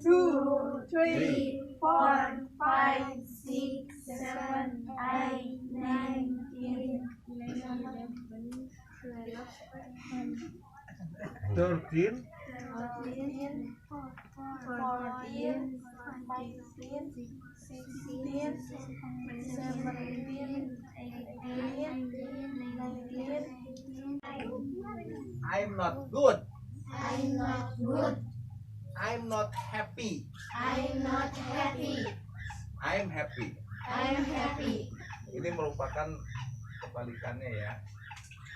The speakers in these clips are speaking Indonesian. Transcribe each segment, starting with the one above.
2, 3, 4, 5, 6, 7, 8, 9, 10, 11, 12, 13, 13, 14, 15, 16, 17, 18, 19. I'm not good. I'm not good. I'm not happy. I'm not happy. I'm happy. I'm happy. Ini merupakan kebalikannya ya.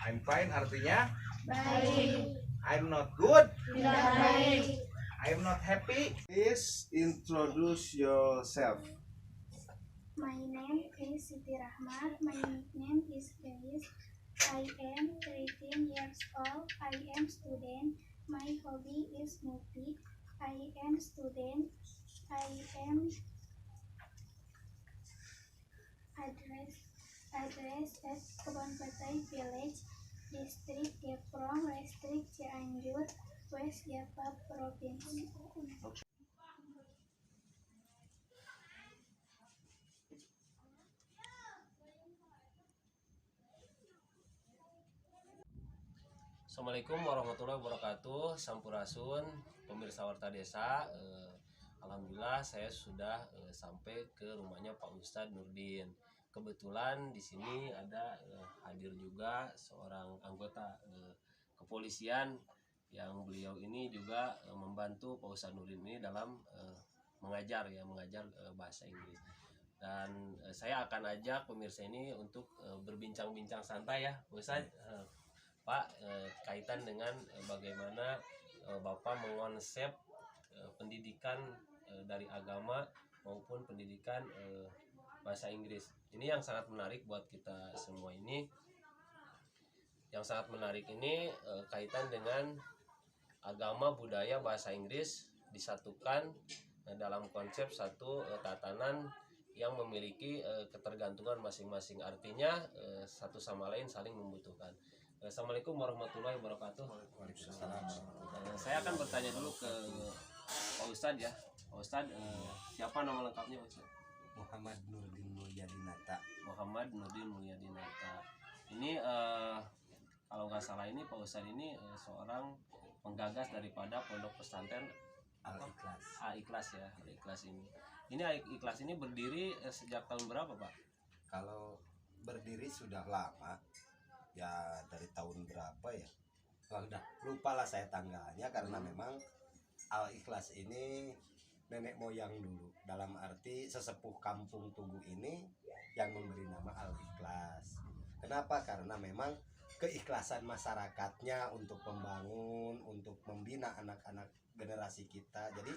I'm fine artinya Baik. I'm not good. Tidak baik. I'm not happy. Please introduce yourself. My name is Siti Rahmat. My nickname is Felis. I am 13 years old. I am student. My hobby is movie. I am student. I am address at Kebon Petai Village, District Geprong, District Cianjur, West Java Province. Assalamualaikum warahmatullahi wabarakatuh. Sampurasun pemirsa Warta Desa. Alhamdulillah saya sudah sampai ke rumahnya Pak Ustadz Nurdin. Kebetulan di sini ada hadir juga seorang anggota kepolisian yang beliau ini juga membantu Pak Ustadz Nurdin ini dalam mengajar bahasa Inggris. Dan saya akan ajak pemirsa ini untuk berbincang-bincang santai ya, Pak Ustadz. Pak, kaitan dengan bagaimana Bapak mengonsep pendidikan dari agama maupun pendidikan bahasa Inggris. Ini yang sangat menarik buat kita semua ini. Yang sangat menarik ini kaitan dengan agama, budaya, bahasa Inggris disatukan dalam konsep satu tatanan yang memiliki ketergantungan masing-masing. Artinya satu sama lain saling membutuhkan. Assalamualaikum warahmatullahi wabarakatuh. Waalaikumsalam. Saya akan bertanya dulu ke Pak Ustadz ya. Pak Ustadz, siapa nama lengkapnya Pak Ustadz? Muhammad Nurdin Mulyadinata. Muhammad Nurdin Mulyadinata. Ini kalau nggak salah ini Pak Ustadz ini seorang penggagas daripada pondok pesantren Al-Ikhlas. Al-Ikhlas ya, Al-Ikhlas ini. Ini Al-Ikhlas ini berdiri sejak tahun berapa Pak? Kalau berdiri sudah lama, ya dari tahun berapa ya? Udah lupa lah saya tanggalnya karena memang Al-Ikhlas ini nenek moyang dulu. Dalam arti sesepuh kampung Tugu ini yang memberi nama Al-Ikhlas. Kenapa? Karena memang keikhlasan masyarakatnya untuk membangun, untuk membina anak-anak generasi kita. Jadi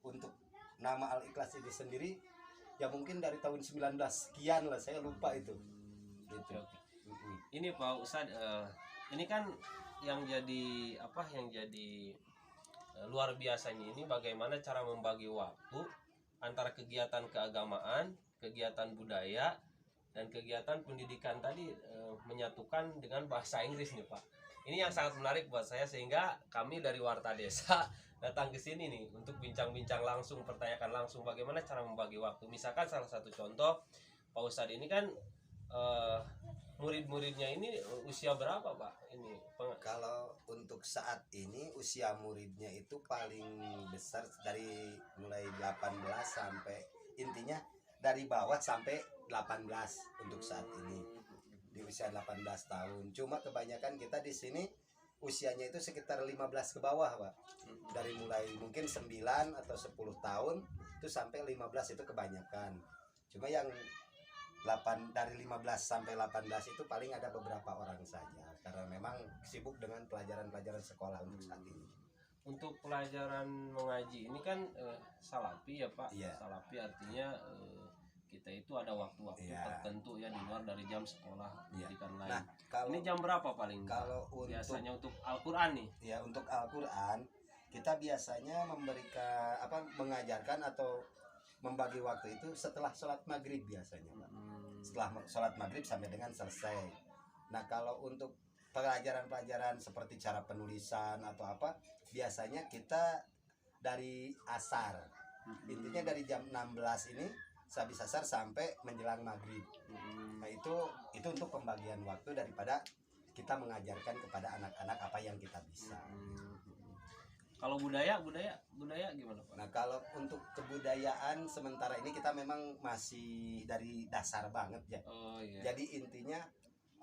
untuk nama Al-Ikhlas ini sendiri ya mungkin dari tahun 19 sekian lah, saya lupa itu. Gitu. Oke. Ini Pak Ustadz, ini kan yang jadi luar biasanya ini bagaimana cara membagi waktu antara kegiatan keagamaan, kegiatan budaya, dan kegiatan pendidikan tadi menyatukan dengan bahasa Inggris nih Pak. Ini yang sangat menarik buat saya sehingga kami dari Warta Desa datang ke sini nih untuk bincang-bincang langsung, pertanyakan langsung bagaimana cara membagi waktu. Misalkan salah satu contoh, Pak Ustadz ini kan murid-muridnya ini usia berapa Pak? Ini Kalau untuk saat ini usia muridnya itu paling besar dari mulai 18 sampai intinya dari bawah sampai 18 untuk saat ini. Di usia 18 tahun. Cuma kebanyakan kita di sini usianya itu sekitar 15 ke bawah, Pak. Dari mulai mungkin 9 atau 10 tahun itu sampai 15 itu kebanyakan. Cuma yang dari 15 sampai 18 itu paling ada beberapa orang saja karena memang sibuk dengan pelajaran-pelajaran sekolah untuk saat ini. Untuk pelajaran mengaji ini kan salafi ya Pak. Iya. Salafi artinya kita itu ada waktu-waktu tertentu ya di luar dari jam sekolah pendidikan lain. Nah, kalau ini jam berapa paling? Kalau biasanya untuk Al-Qur'an nih. Ya, untuk Al-Qur'an kita biasanya mengajarkan atau membagi waktu itu setelah sholat maghrib biasanya, Pak. Setelah sholat maghrib sampai dengan selesai. Nah, kalau untuk pelajaran-pelajaran seperti cara penulisan atau apa, biasanya kita dari asar. Intinya dari jam 16 ini sehabis asar sampai menjelang maghrib. Nah itu untuk pembagian waktu daripada kita mengajarkan kepada anak-anak apa yang kita bisa. Kalau budaya gimana Pak? Nah kalau untuk kebudayaan sementara ini kita memang masih dari dasar banget ya. Oh iya. Jadi intinya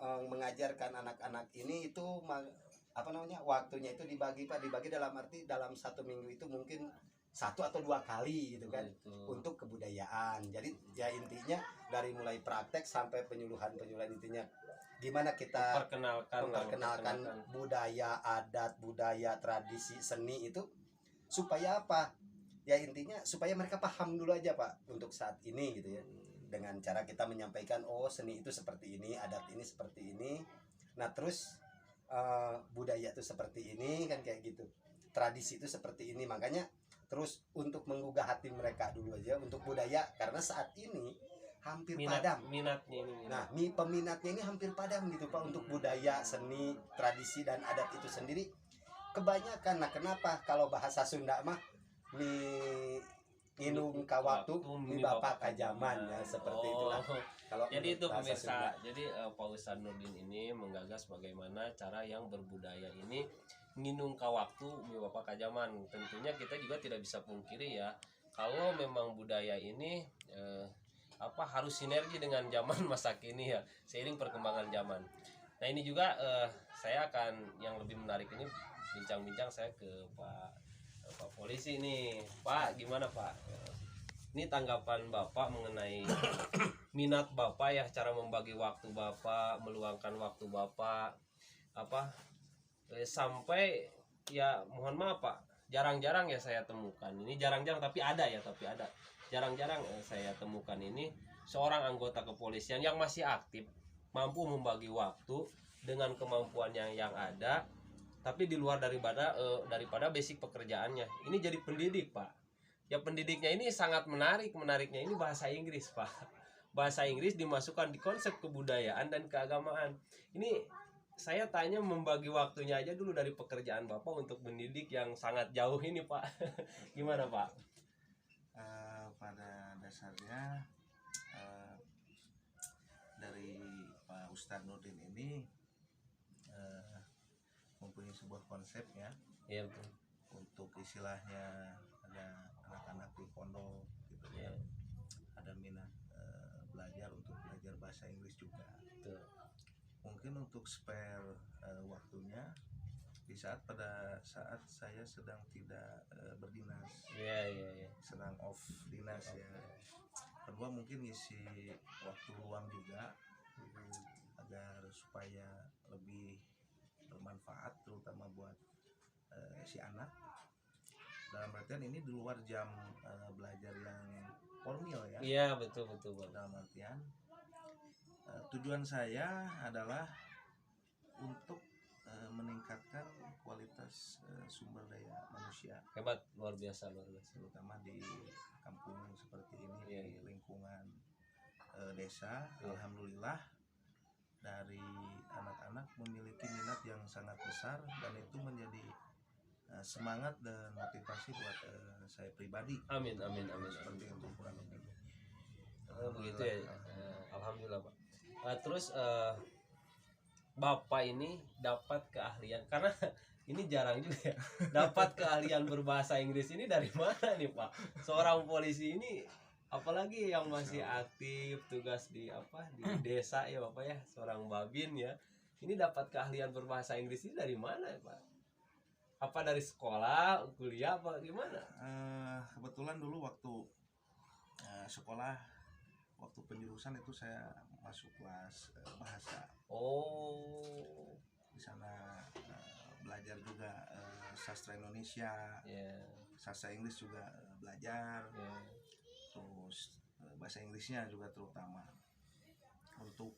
mengajarkan anak-anak ini itu waktunya itu dibagi dalam arti dalam 1 minggu itu mungkin 1 atau 2 kali gitu kan. Untuk kebudayaan. Jadi ya intinya dari mulai praktek sampai penyuluhan intinya gimana kita memperkenalkan budaya, adat, budaya, tradisi, seni itu supaya apa? Ya intinya supaya mereka paham dulu aja Pak untuk saat ini gitu ya. Dengan cara kita menyampaikan seni itu seperti ini, adat ini seperti ini. Nah, terus budaya itu seperti ini kan kayak gitu. Tradisi itu seperti ini. Makanya terus untuk menggugah hati mereka dulu aja untuk budaya karena saat ini hampir padam minatnya ini. Nah, peminatnya ini hampir padam gitu Pak untuk budaya, seni, tradisi dan adat itu sendiri. Kebanyakan. Nah, kenapa kalau bahasa Sunda mah nginung ka waktu mi bapak ka zaman ya seperti itulah. Kalau jadi itu pemirsa. Sunda. Jadi Pak Ustadz Nurdin ini menggagas bagaimana cara yang berbudaya ini nginung ka waktu mi bapak ka zaman. Tentunya kita juga tidak bisa pungkiri ya kalau memang budaya ini harus sinergi dengan zaman masa kini ya seiring perkembangan zaman. Nah ini juga saya akan yang lebih menarik ini bincang-bincang saya ke Pak Polisi nih. Pak gimana Pak? Ini tanggapan Bapak mengenai minat Bapak ya, cara membagi waktu Bapak, meluangkan waktu Bapak sampai ya mohon maaf Pak, jarang-jarang ya saya temukan. Ini jarang-jarang tapi ada. Jarang-jarang saya temukan ini seorang anggota kepolisian yang masih aktif mampu membagi waktu dengan kemampuan yang ada, tapi di luar daripada basic pekerjaannya. Ini jadi pendidik Pak. Ya pendidiknya ini sangat menariknya ini bahasa Inggris Pak. Bahasa Inggris dimasukkan di konsep kebudayaan dan keagamaan. Ini saya tanya membagi waktunya aja dulu dari pekerjaan Bapak untuk mendidik yang sangat jauh ini Pak. Gimana Pak? Pada dasarnya dari Pak Ustadz Nurdin ini mempunyai sebuah konsep ya. Iya betul. Untuk istilahnya ada anak-anak di pondok gitu ya. Ada minat belajar bahasa Inggris juga. Betul. Mungkin untuk spare waktunya pada saat saya sedang tidak berdinas. Iya. Sedang off dinas ya. Kedua mungkin ngisi waktu luang juga agar supaya lebih bermanfaat terutama buat si anak. Dalam artian ini di luar jam belajar yang formal ya. Iya betul Bang. Dalam artian tujuan saya adalah untuk meningkatkan kualitas sumber daya manusia. Hebat, luar biasa. Terutama di kampung seperti ini, Iya. di lingkungan desa. Alhamdulillah dari anak-anak memiliki minat yang sangat besar dan itu menjadi semangat dan motivasi buat saya pribadi. Amin. Seperti itu kurang lebih. Begitu ya. Alhamdulillah Pak. Terus Bapak ini dapat keahlian karena ini jarang juga ya. Dapat keahlian berbahasa Inggris ini dari mana nih Pak? Seorang polisi ini apalagi yang masih aktif tugas di desa ya Bapak ya, seorang babin ya. Ini dapat keahlian berbahasa Inggris ini dari mana ya Pak? Apa dari sekolah, kuliah apa gimana? Kebetulan dulu waktu sekolah, waktu penjurusan itu saya masuk kelas bahasa. Di sana belajar juga sastra Indonesia, sastra Inggris juga belajar. Terus bahasa Inggrisnya juga terutama. Untuk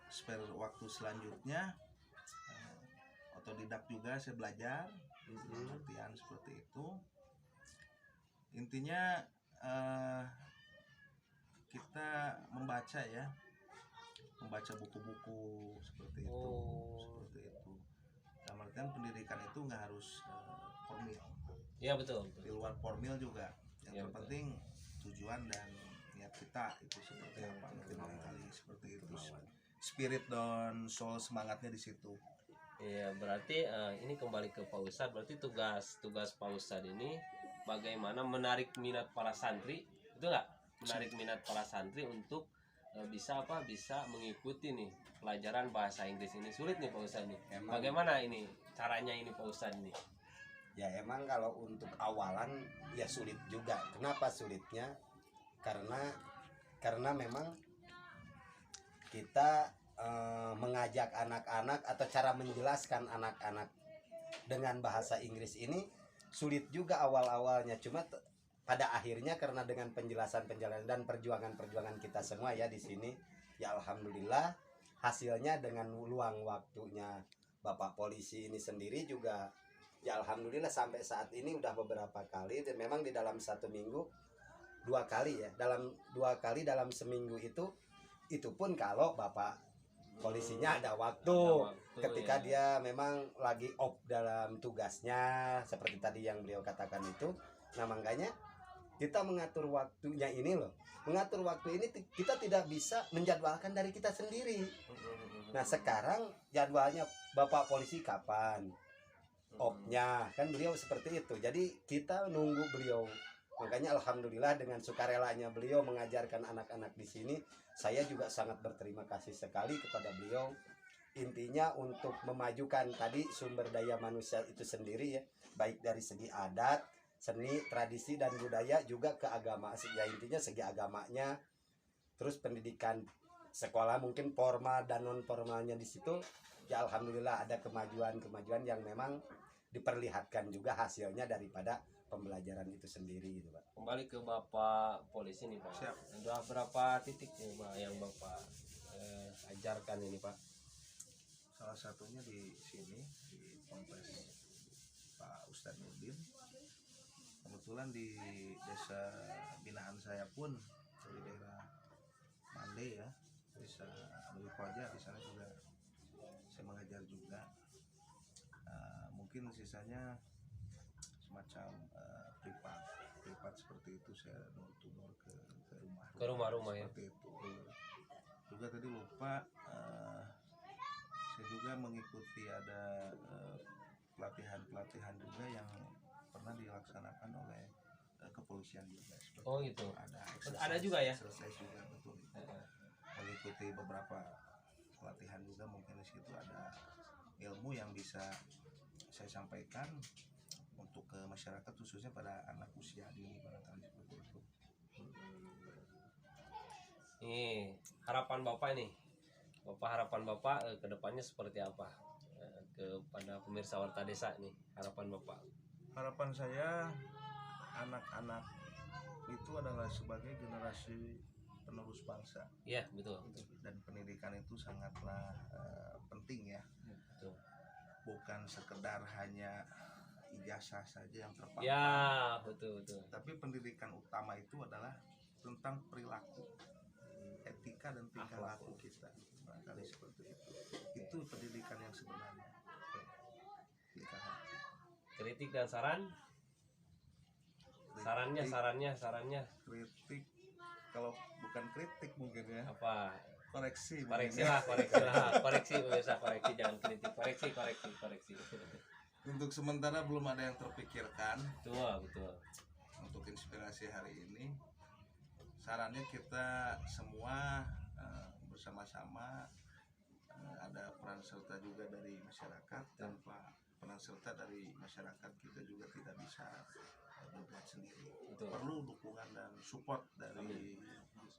spare waktu selanjutnya otodidak juga saya belajar. Latihan seperti itu. Intinya kita membaca ya, membaca buku-buku seperti itu. Dalam artian pendidikan itu nggak harus formal. Iya betul, di betul. luar formil juga. Yang Iya, terpenting tujuan dan niat kita itu seperti apa, minimal kali seperti itu. Spirit dan soul semangatnya di situ. Iya, berarti ini kembali ke Pak Ustadz. Berarti tugas Pak Ustadz ini bagaimana menarik minat para santri, itu nggak? Menarik minat para santri untuk bisa mengikuti nih pelajaran bahasa Inggris ini. Sulit nih Pak Ustadz nih. Emang. Bagaimana ini caranya ini Pak Ustadz nih? Ya emang kalau untuk awalan ya sulit juga. Kenapa sulitnya? Karena memang kita mengajak anak-anak atau cara menjelaskan anak-anak dengan bahasa Inggris ini sulit juga awal-awalnya. Cuma pada akhirnya karena dengan penjelasan-penjelasan dan perjuangan-perjuangan kita semua ya di sini, ya alhamdulillah hasilnya dengan luang waktunya Bapak polisi ini sendiri juga, ya alhamdulillah sampai saat ini udah beberapa kali, dan memang di dalam satu minggu 2 kali ya, dalam 2 kali dalam seminggu itu pun kalau Bapak polisinya ada waktu, ketika ya. dia memang lagi off dalam tugasnya seperti tadi yang beliau katakan itu. Nah makanya kita mengatur waktunya ini loh, mengatur waktu ini kita tidak bisa menjadwalkan dari kita sendiri. Nah sekarang jadwalnya Bapak polisi kapan off-nya, kan beliau seperti itu, jadi kita nunggu beliau. Makanya alhamdulillah dengan sukarelanya beliau mengajarkan anak-anak di sini, saya juga sangat berterima kasih sekali kepada beliau. Intinya untuk memajukan tadi sumber daya manusia itu sendiri ya, baik dari segi adat, seni, tradisi dan budaya, juga ke agama. Ya intinya segi agamanya, terus pendidikan sekolah mungkin formal dan non formalnya di situ. Ya alhamdulillah ada kemajuan yang memang diperlihatkan juga hasilnya daripada pembelajaran itu sendiri gitu Pak. Kembali ke Bapak polisi nih Pak. Siap. Ada berapa titik nih Pak yang Bapak ajarkan ini Pak? Salah satunya di sini di Kompleks Pak Ustadz Nurdin. Kebetulan di desa binaan saya pun dari daerah Mande ya, desa Leuwi Koja, di sana juga saya mengajar juga. Mungkin sisanya semacam privat seperti itu, saya door ke rumah ya. seperti itu. Juga tadi lupa, saya juga mengikuti ada pelatihan juga yang pernah dilaksanakan oleh kepolisian juga. Oh gitu. Ada juga ya? Selesai juga betul. Mengikuti beberapa pelatihan juga, mungkin di situ ada ilmu yang bisa saya sampaikan untuk ke masyarakat, khususnya pada anak usia dini barangkali seperti itu. Nih harapan Bapak nih, harapan Bapak ke depannya seperti apa kepada pemirsa Warta Desa nih, harapan Bapak? Harapan saya anak-anak itu adalah sebagai generasi penerus bangsa. Iya betul. Dan pendidikan itu sangatlah penting ya. Betul. Bukan sekedar hanya ijazah saja yang terpampang. Ya betul. Tapi pendidikan utama itu adalah tentang perilaku, etika dan tingkah laku kita. Barangkali seperti itu. Itu pendidikan yang sebenarnya. Tingkah laku. Kritik dan saran? Sarannya Kritik, kalau bukan kritik mungkin ya. apa? Koreksi Pemirsa, koreksi, jangan kritik, koreksi. Untuk sementara belum ada yang terpikirkan. Betul. Untuk inspirasi hari ini, sarannya kita semua bersama-sama, ada peran serta juga dari masyarakat. Tanpa peran serta dari masyarakat kita juga tidak bisa berbuat sendiri. Betul. Perlu dukungan dan support dari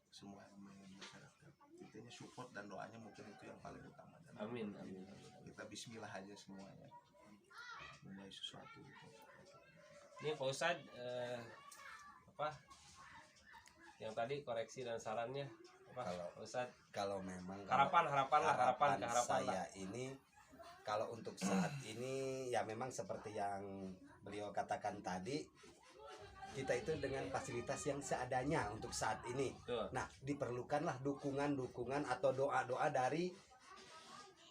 semua elemen masyarakat. Intinya support dan doanya mungkin itu yang paling utama. Dan Amin. kita bismillah aja semuanya memulai sesuatu itu. Ini Pak Ustadz yang tadi koreksi dan sarannya apa? Pak Ustadz, Kalau memang harapan saya lah. ini, kalau untuk saat ini ya memang seperti yang beliau katakan tadi, kita itu dengan fasilitas yang seadanya untuk saat ini. Betul. Nah, diperlukanlah dukungan atau doa-doa dari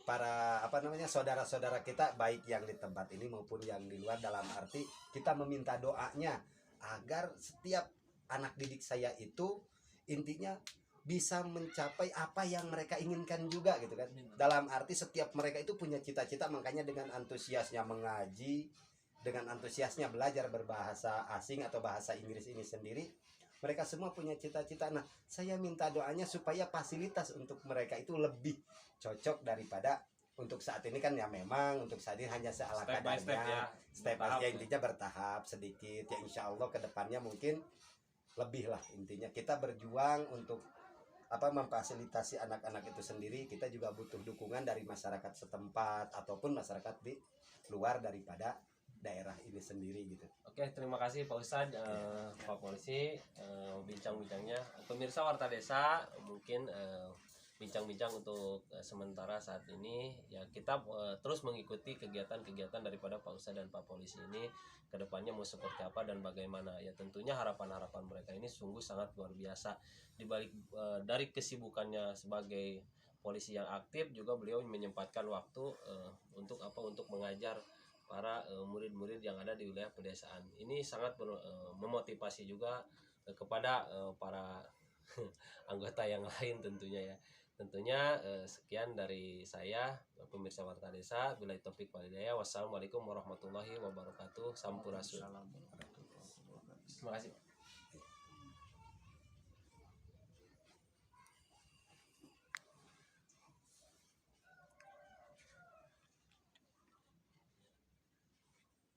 para saudara-saudara kita baik yang di tempat ini maupun yang di luar, dalam arti kita meminta doanya agar setiap anak didik saya itu intinya bisa mencapai apa yang mereka inginkan juga gitu kan. Dalam arti setiap mereka itu punya cita-cita, makanya dengan antusiasnya mengaji, dengan antusiasnya belajar berbahasa asing atau bahasa Inggris ini sendiri, mereka semua punya cita-cita. Nah, saya minta doanya supaya fasilitas untuk mereka itu lebih cocok daripada untuk saat ini kan ya, memang untuk saat ini hanya seala Step by step ya. kadarnya, step by Bertahap step, ya. intinya bertahap sedikit ya, insya Allah kedepannya mungkin lebih lah. Intinya kita berjuang untuk memfasilitasi anak-anak itu sendiri. Kita juga butuh dukungan dari masyarakat setempat ataupun masyarakat di luar daripada daerah ini sendiri gitu. Oke, terima kasih Pak Ustadz, Pak Polisi, bincang-bincangnya. Pemirsa Warta Desa, mungkin bincang-bincang untuk sementara saat ini ya, kita terus mengikuti kegiatan-kegiatan daripada Pak Ustadz dan Pak Polisi ini, kedepannya mau seperti apa dan bagaimana ya. Tentunya harapan-harapan mereka ini sungguh sangat luar biasa. Dibalik dari kesibukannya sebagai polisi yang aktif, juga beliau menyempatkan waktu untuk mengajar para murid-murid yang ada di wilayah pedesaan. Ini sangat memotivasi juga kepada para anggota yang lain tentunya ya. Tentunya sekian dari saya, pemirsa Warta Desa. Bila topik walhidayah. Wassalamualaikum warahmatullahi wabarakatuh. Sampurasun. Terima kasih.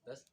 Terus